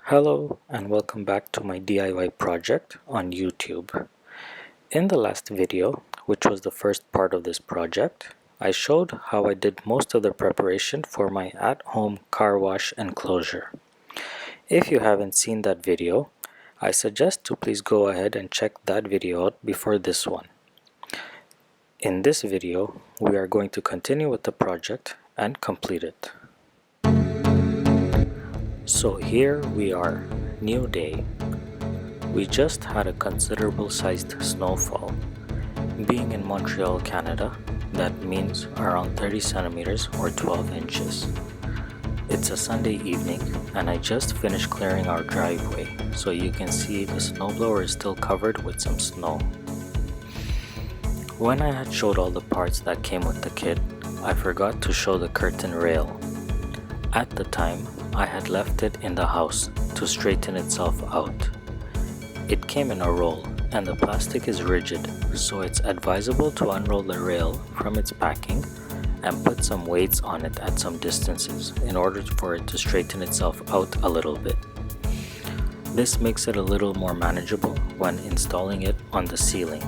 Hello and welcome back to my DIY project on YouTube. In the last video, which was the first part of this project, I showed how I did most of the preparation for my at-home car wash enclosure. If you haven't seen that video, I suggest to please go ahead and check that video out before this one. In this video, we are going to continue with the project and complete it. So here we are, new day. We just had a considerable sized snowfall. Being in Montreal, Canada, that means around 30 centimeters or 12 inches. It's a Sunday evening and I just finished clearing our driveway, so you can see the snowblower is still covered with some snow. When I had showed all the parts that came with the kit, I forgot to show the curtain rail. At the time, I had left it in the house to straighten itself out. It came in a roll and the plastic is rigid, so it's advisable to unroll the rail from its packing and put some weights on it at some distances in order for it to straighten itself out a little bit. This makes it a little more manageable when installing it on the ceiling.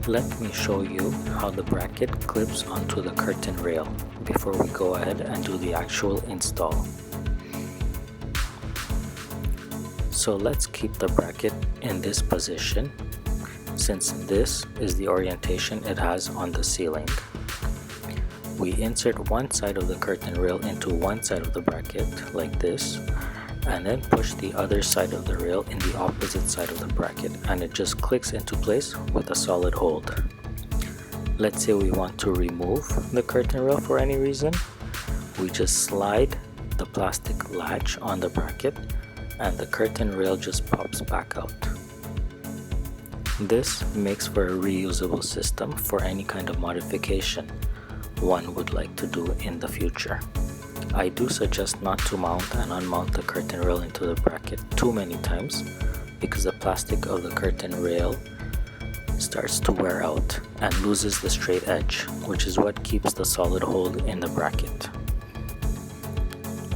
Let me show you how the bracket clips onto the curtain rail before we go ahead and do the actual install. So let's keep the bracket in this position, since this is the orientation it has on the ceiling. We insert one side of the curtain rail into one side of the bracket like this, and then push the other side of the rail in the opposite side of the bracket, and it just clicks into place with a solid hold. Let's say we want to remove the curtain rail for any reason. We just slide the plastic latch on the bracket and the curtain rail just pops back out. This makes for a reusable system for any kind of modification one would like to do in the future. I do suggest not to mount and unmount the curtain rail into the bracket too many times, because the plastic of the curtain rail starts to wear out and loses the straight edge, which is what keeps the solid hold in the bracket.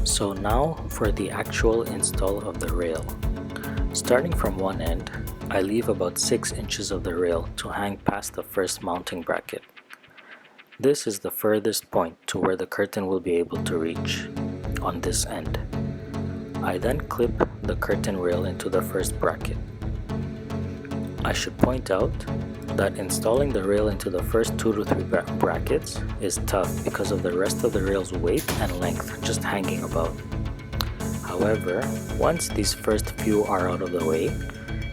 So now for the actual install of the rail. Starting from one end, I leave about 6 inches of the rail to hang past the first mounting bracket. This is the furthest point to where the curtain will be able to reach, on this end. I then clip the curtain rail into the first bracket. I should point out that installing the rail into the first 2 to 3 brackets is tough because of the rest of the rail's weight and length just hanging about. However, once these first few are out of the way,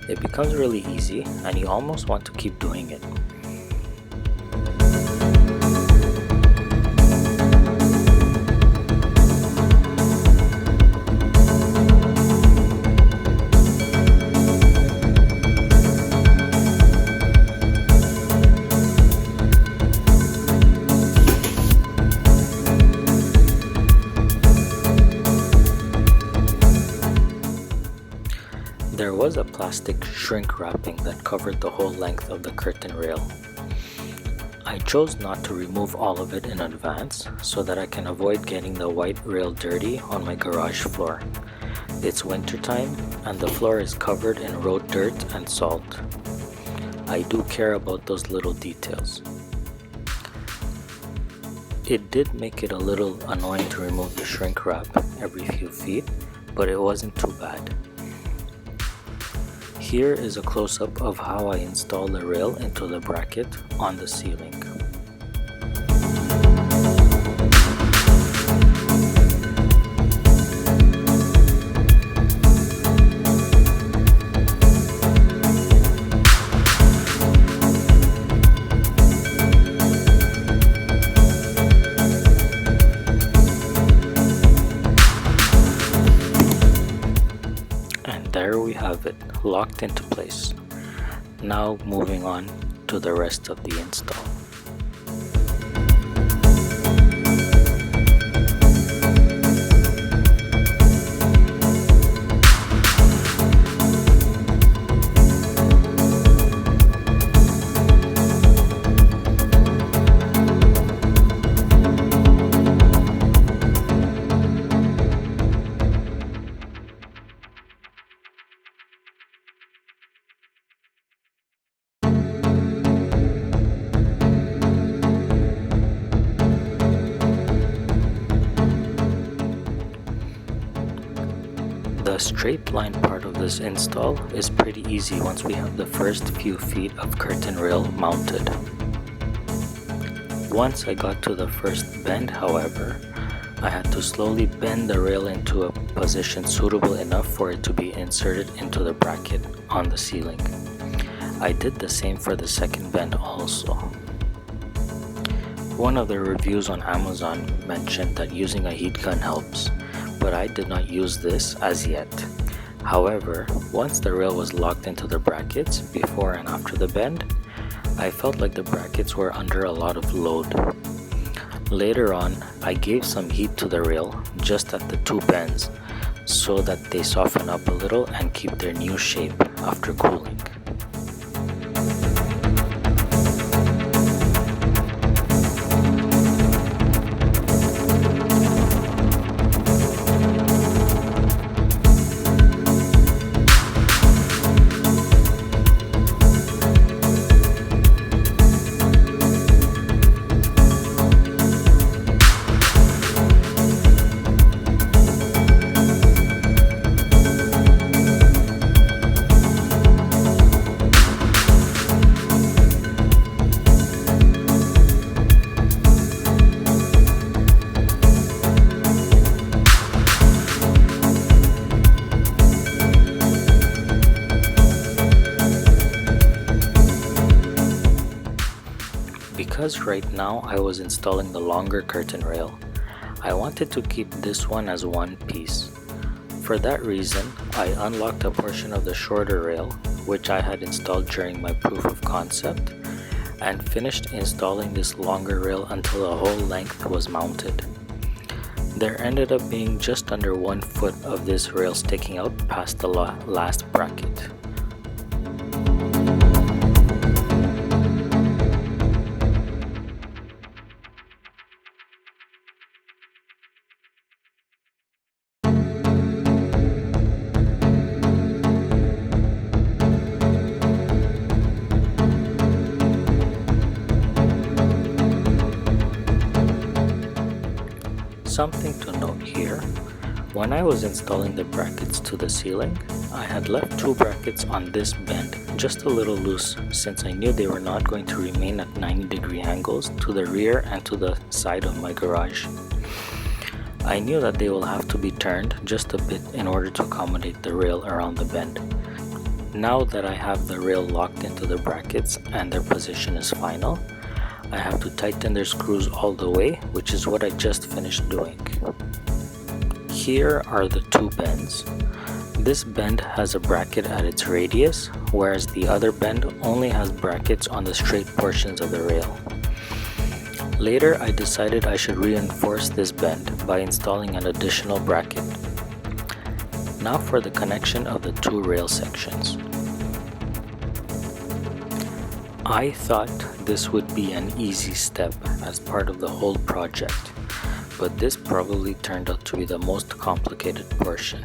it becomes really easy and you almost want to keep doing it. There was a plastic shrink wrapping that covered the whole length of the curtain rail. I chose not to remove all of it in advance so that I can avoid getting the white rail dirty on my garage floor. It's wintertime and the floor is covered in road dirt and salt. I do care about those little details. It did make it a little annoying to remove the shrink wrap every few feet, but it wasn't too bad. Here is a close-up of how I install the rail into the bracket on the ceiling. There we have it, locked into place. Now moving on to the rest of the install. straight line part of this install is pretty easy once we have the first few feet of curtain rail mounted. Once I got to the first bend, however, I had to slowly bend the rail into a position suitable enough for it to be inserted into the bracket on the ceiling. I did the same for the second bend also. One of the reviews on Amazon mentioned that using a heat gun helps, but I did not use this as yet. However, once the rail was locked into the brackets before and after the bend, I felt like the brackets were under a lot of load. Later on, I gave some heat to the rail just at the two bends so that they soften up a little and keep their new shape after cooling. Because right now I was installing the longer curtain rail, I wanted to keep this one as one piece. For that reason, I unlocked a portion of the shorter rail, which I had installed during my proof of concept, and finished installing this longer rail until the whole length was mounted. There ended up being just under 1 foot of this rail sticking out past the last bracket. Something to note here, when I was installing the brackets to the ceiling, I had left 2 brackets on this bend just a little loose since I knew they were not going to remain at 90-degree angles to the rear and to the side of my garage. I knew that they will have to be turned just a bit in order to accommodate the rail around the bend. Now that I have the rail locked into the brackets and their position is final, I have to tighten their screws all the way, which is what I just finished doing. Here are the 2 bends. This bend has a bracket at its radius, whereas the other bend only has brackets on the straight portions of the rail. Later, I decided I should reinforce this bend by installing an additional bracket. Now for the connection of the 2 rail sections. I thought this would be an easy step as part of the whole project, but this probably turned out to be the most complicated portion.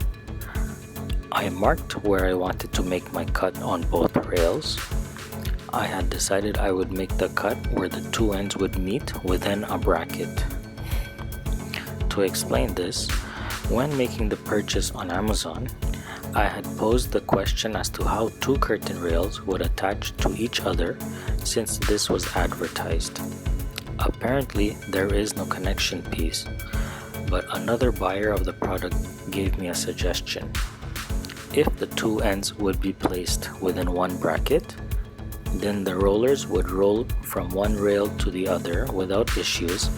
I marked where I wanted to make my cut on both rails. I had decided I would make the cut where the 2 ends would meet within a bracket. To explain this, when making the purchase on Amazon, I had posed the question as to how 2 curtain rails would attach to each other since this was advertised. Apparently, there is no connection piece, but another buyer of the product gave me a suggestion. If the 2 ends would be placed within one bracket, then the rollers would roll from one rail to the other without issues,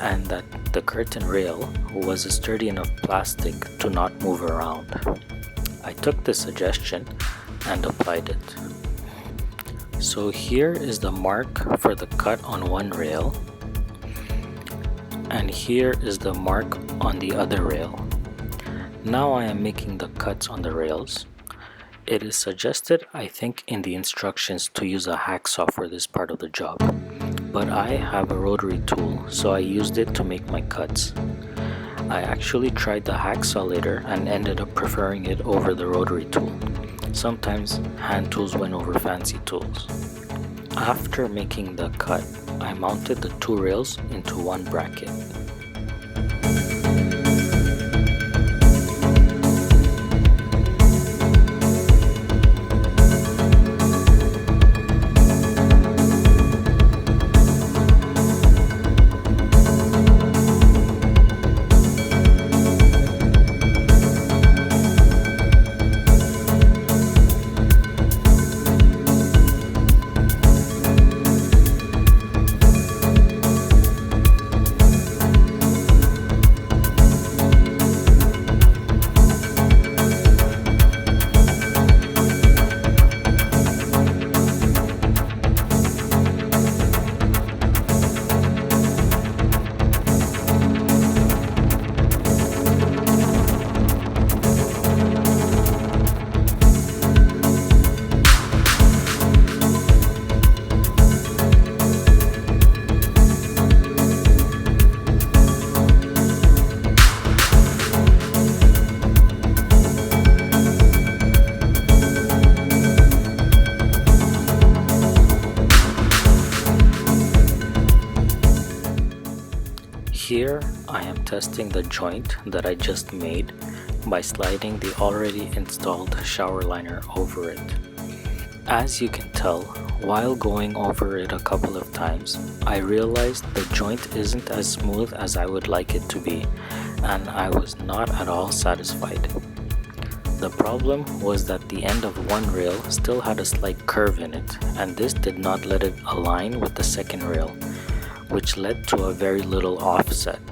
and that the curtain rail was sturdy enough plastic to not move around. I took the suggestion and applied it. So here is the mark for the cut on one rail, and here is the mark on the other rail. Now I am making the cuts on the rails. It is suggested, I think, in the instructions to use a hacksaw for this part of the job, but I have a rotary tool, so I used it to make my cuts. I actually tried the hacksaw later and ended up preferring it over the rotary tool. Sometimes hand tools win over fancy tools. After making the cut, I mounted the 2 rails into one bracket. Here I am testing the joint that I just made by sliding the already installed shower liner over it. As you can tell, while going over it a couple of times, I realized the joint isn't as smooth as I would like it to be, and I was not at all satisfied. The problem was that the end of one rail still had a slight curve in it, and this did not let it align with the second rail, which led to a very little offset.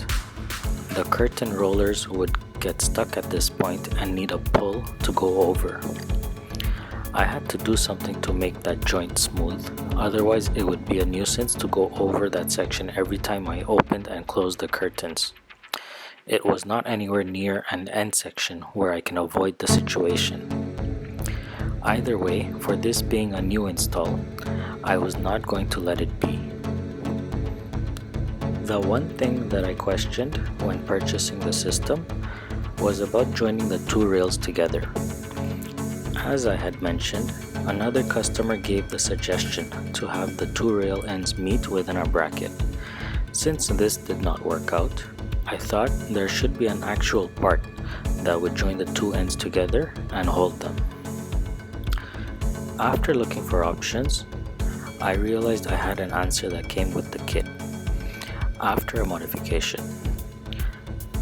The curtain rollers would get stuck at this point and need a pull to go over. I had to do something to make that joint smooth, otherwise it would be a nuisance to go over that section every time I opened and closed the curtains. It was not anywhere near an end section where I can avoid the situation. Either way, for this being a new install, I was not going to let it be. The one thing that I questioned when purchasing the system was about joining the two rails together. As I had mentioned, another customer gave the suggestion to have the two rail ends meet within a bracket. Since this did not work out, I thought there should be an actual part that would join the two ends together and hold them. After looking for options, I realized I had an answer that came with the kit. After a modification,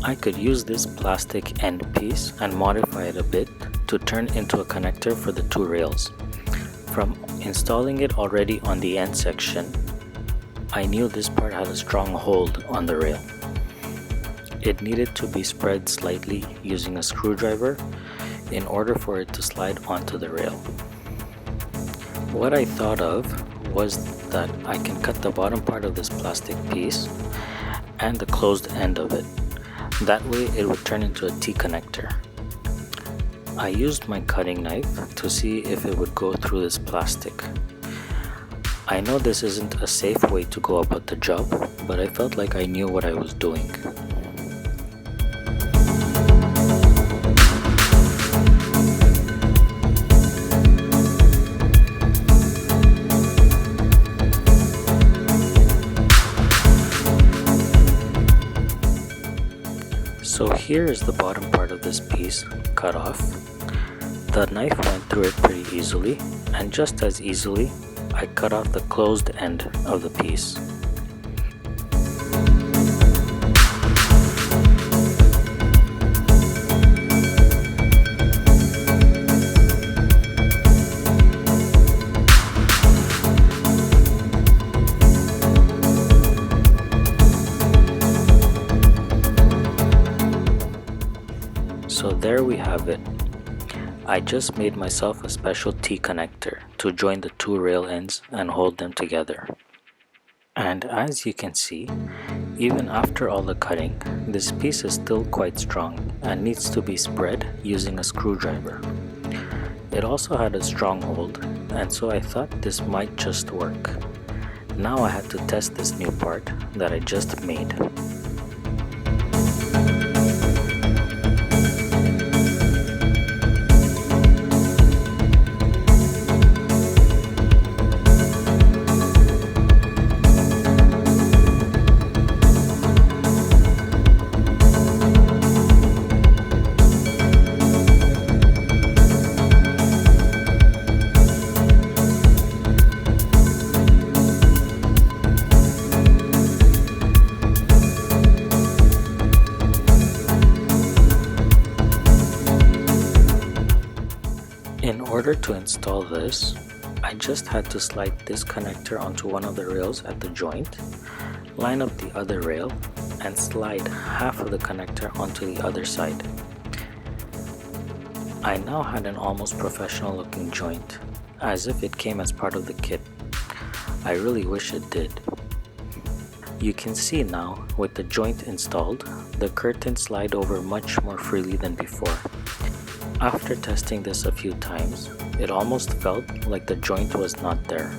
I could use this plastic end piece and modify it a bit to turn into a connector for the two rails. From installing it already on the end section, I knew this part had a strong hold on the rail. It needed to be spread slightly using a screwdriver in order for it to slide onto the rail. What I thought of was that I can cut the bottom part of this plastic piece and the closed end of it. That way it would turn into a T-connector. I used my cutting knife to see if it would go through this plastic. I know this isn't a safe way to go about the job, but I felt like I knew what I was doing. So here is the bottom part of this piece cut off. The knife went through it pretty easily, and just as easily, I cut off the closed end of the piece. So there we have it. I just made myself a special T-connector to join the two rail ends and hold them together. And as you can see, even after all the cutting, this piece is still quite strong and needs to be spread using a screwdriver. It also had a strong hold, and so I thought this might just work. Now I had to test this new part that I just made. In order to install this, I just had to slide this connector onto one of the rails at the joint, line up the other rail, and slide half of the connector onto the other side. I now had an almost professional looking joint, as if it came as part of the kit. I really wish it did. You can see now, with the joint installed, the curtains slide over much more freely than before. After testing this a few times, it almost felt like the joint was not there.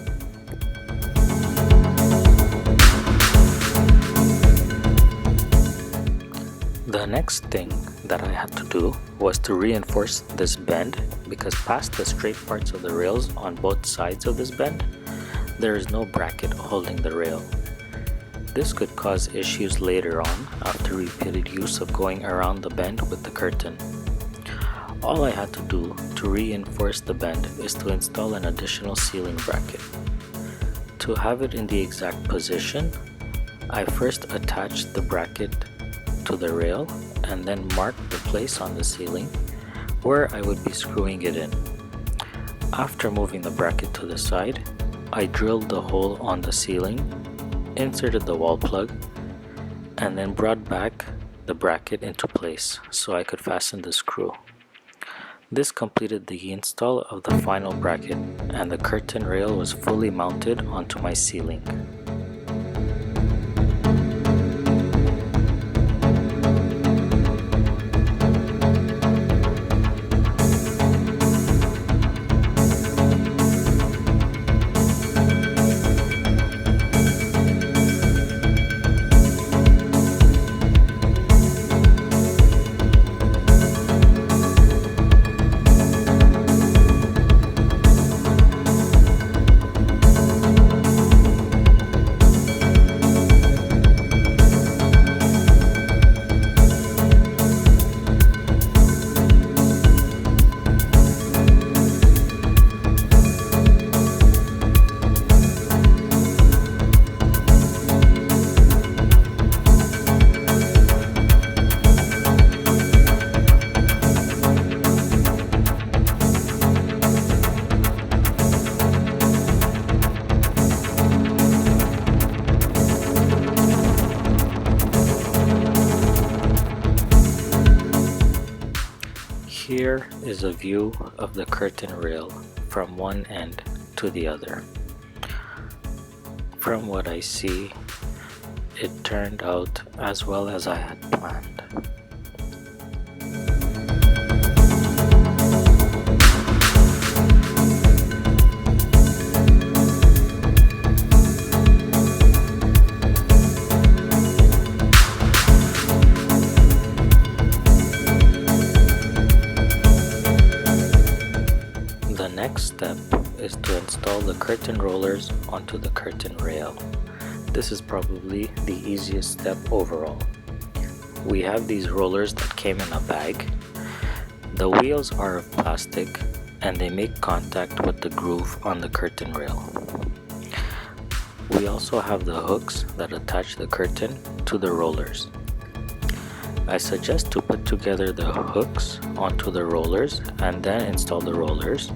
The next thing that I had to do was to reinforce this bend, because past the straight parts of the rails on both sides of this bend, there is no bracket holding the rail. This could cause issues later on after repeated use of going around the bend with the curtain. All I had to do to reinforce the bend is to install an additional ceiling bracket. To have it in the exact position, I first attached the bracket to the rail and then marked the place on the ceiling where I would be screwing it in. After moving the bracket to the side, I drilled the hole on the ceiling, inserted the wall plug, and then brought back the bracket into place so I could fasten the screw. This completed the install of the final bracket, and the curtain rail was fully mounted onto my ceiling. Here is a view of the curtain rail from one end to the other. From what I see, it turned out as well as I had planned. The next step is to install the curtain rollers onto the curtain rail. This is probably the easiest step overall. We have these rollers that came in a bag. The wheels are of plastic and they make contact with the groove on the curtain rail. We also have the hooks that attach the curtain to the rollers. I suggest to put together the hooks onto the rollers and then install the rollers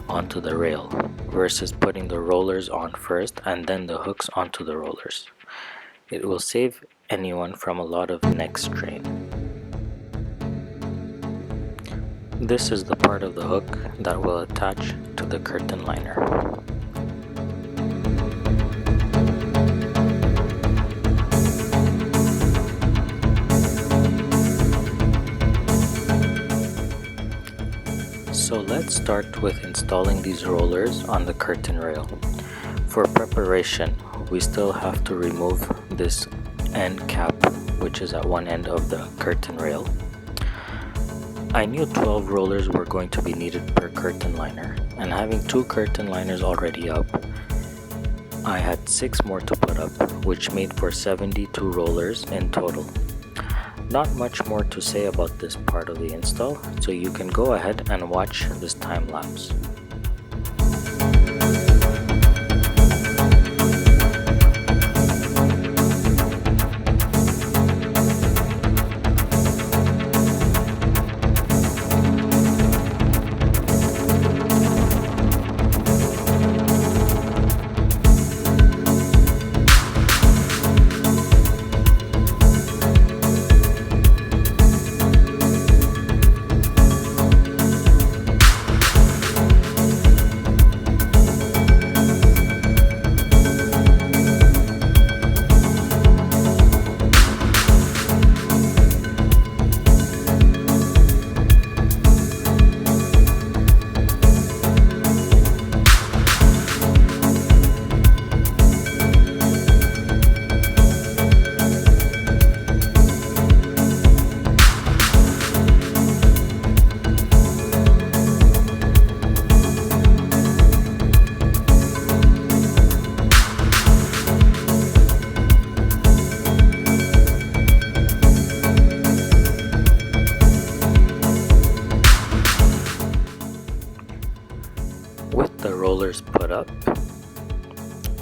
onto the rail versus putting the rollers on first and then the hooks onto the rollers. It will save anyone from a lot of neck strain. This is the part of the hook that will attach to the curtain liner. So let's start with installing these rollers on the curtain rail. For preparation, we still have to remove this end cap, which is at one end of the curtain rail. I knew 12 rollers were going to be needed per curtain liner, and having 2 curtain liners already up, I had 6 more to put up, which made for 72 rollers in total. Not much more to say about this part of the install, so you can go ahead and watch this time lapse.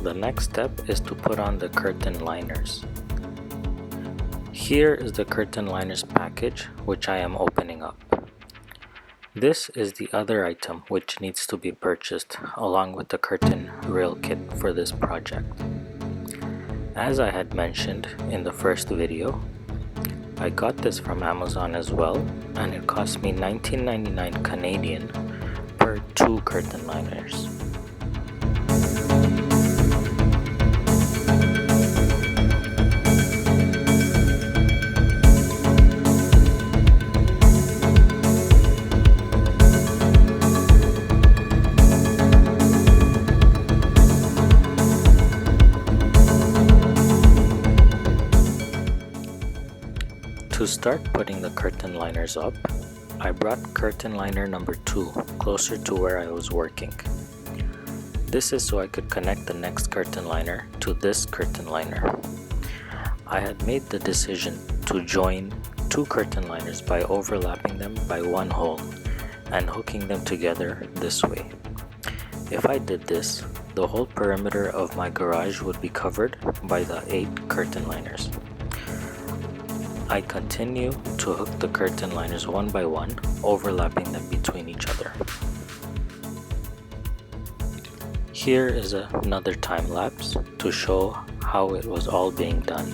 The next step is to put on the curtain liners. Here is the curtain liners package, which I am opening up. This is the other item which needs to be purchased along with the curtain rail kit for this project. As I had mentioned in the first video, I got this from Amazon as well, and it cost me $19.99 Canadian per 2 curtain liners. To start putting the curtain liners up, I brought curtain liner number 2 closer to where I was working. This is so I could connect the next curtain liner to this curtain liner. I had made the decision to join 2 curtain liners by overlapping them by 1 hole and hooking them together this way. If I did this, the whole perimeter of my garage would be covered by the 8 curtain liners. I continue to hook the curtain liners one by one, overlapping them between each other. Here is another time lapse to show how it was all being done.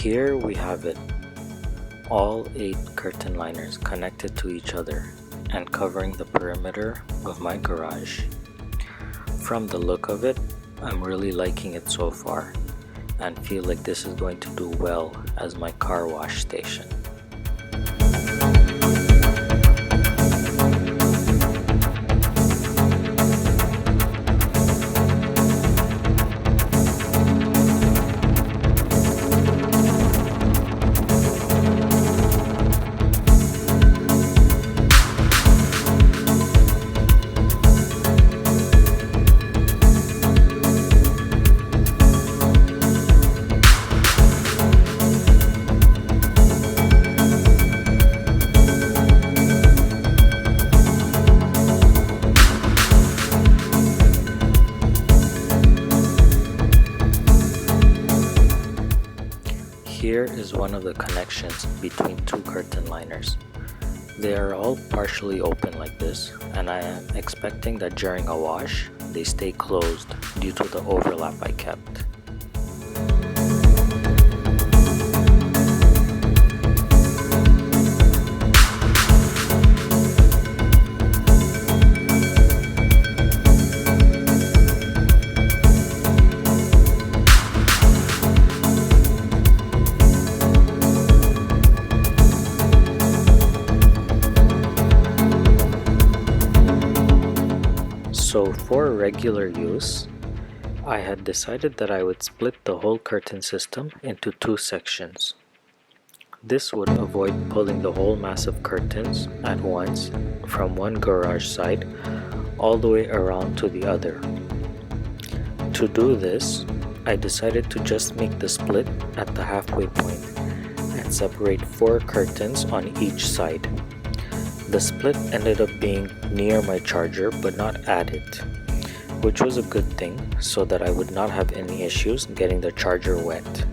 Here we have it, all 8 curtain liners connected to each other and covering the perimeter of my garage. From the look of it, I'm really liking it so far and feel like this is going to do well as my car wash station. Here is one of the connections between 2 curtain liners. They are all partially open like this, and I am expecting that during a wash, they stay closed due to the overlap I kept. So for regular use, I had decided that I would split the whole curtain system into 2 sections. This would avoid pulling the whole mass of curtains at once from one garage side all the way around to the other. To do this, I decided to just make the split at the halfway point and separate 4 curtains on each side. The split ended up being near my charger but not at it, which was a good thing so that I would not have any issues getting the charger wet.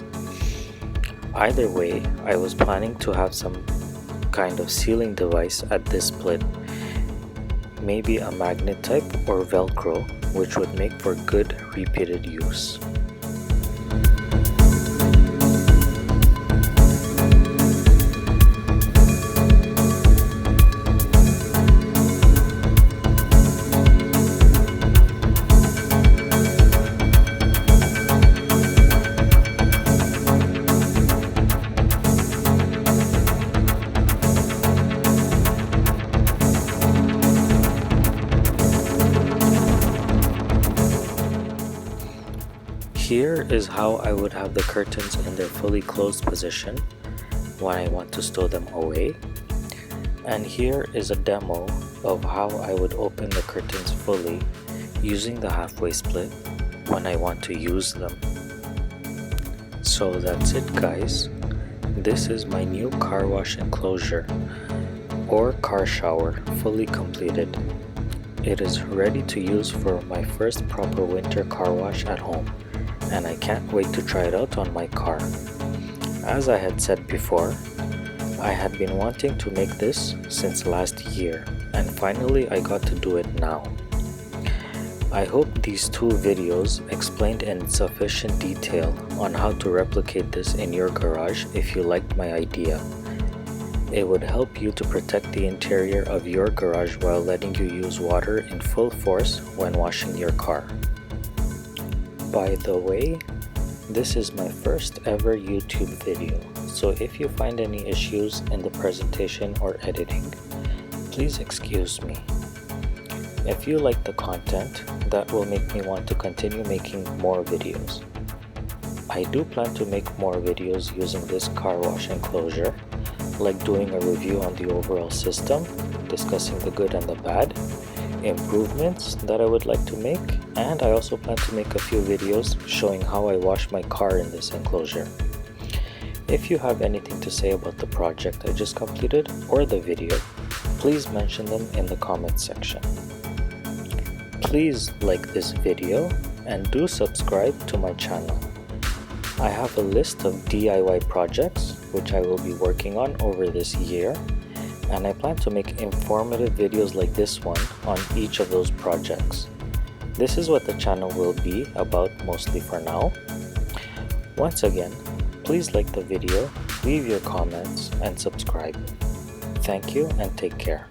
Either way, I was planning to have some kind of sealing device at this split, maybe a magnet type or Velcro, which would make for good repeated use. Here is how I would have the curtains in their fully closed position when I want to stow them away. And here is a demo of how I would open the curtains fully using the halfway split when I want to use them. So that's it, guys. This is my new car wash enclosure or car shower fully completed. It is ready to use for my first proper winter car wash at home, and I can't wait to try it out on my car. As I had said before, I had been wanting to make this since last year, and finally I got to do it now. I hope these 2 videos explained in sufficient detail on how to replicate this in your garage if you liked my idea. It would help you to protect the interior of your garage while letting you use water in full force when washing your car. By the way, this is my first ever YouTube video, so if you find any issues in the presentation or editing, please excuse me. If you like the content, that will make me want to continue making more videos. I do plan to make more videos using this car wash enclosure, like doing a review on the overall system, discussing the good and the bad, improvements that I would like to make, and I also plan to make a few videos showing how I wash my car in this enclosure. If you have anything to say about the project I just completed or the video, please mention them in the comments section. Please like this video and do subscribe to my channel. I have a list of DIY projects which I will be working on over this year, and I plan to make informative videos like this one on each of those projects. This is what the channel will be about mostly for now. Once again, Please like the video, leave your comments, and subscribe. Thank you and take care.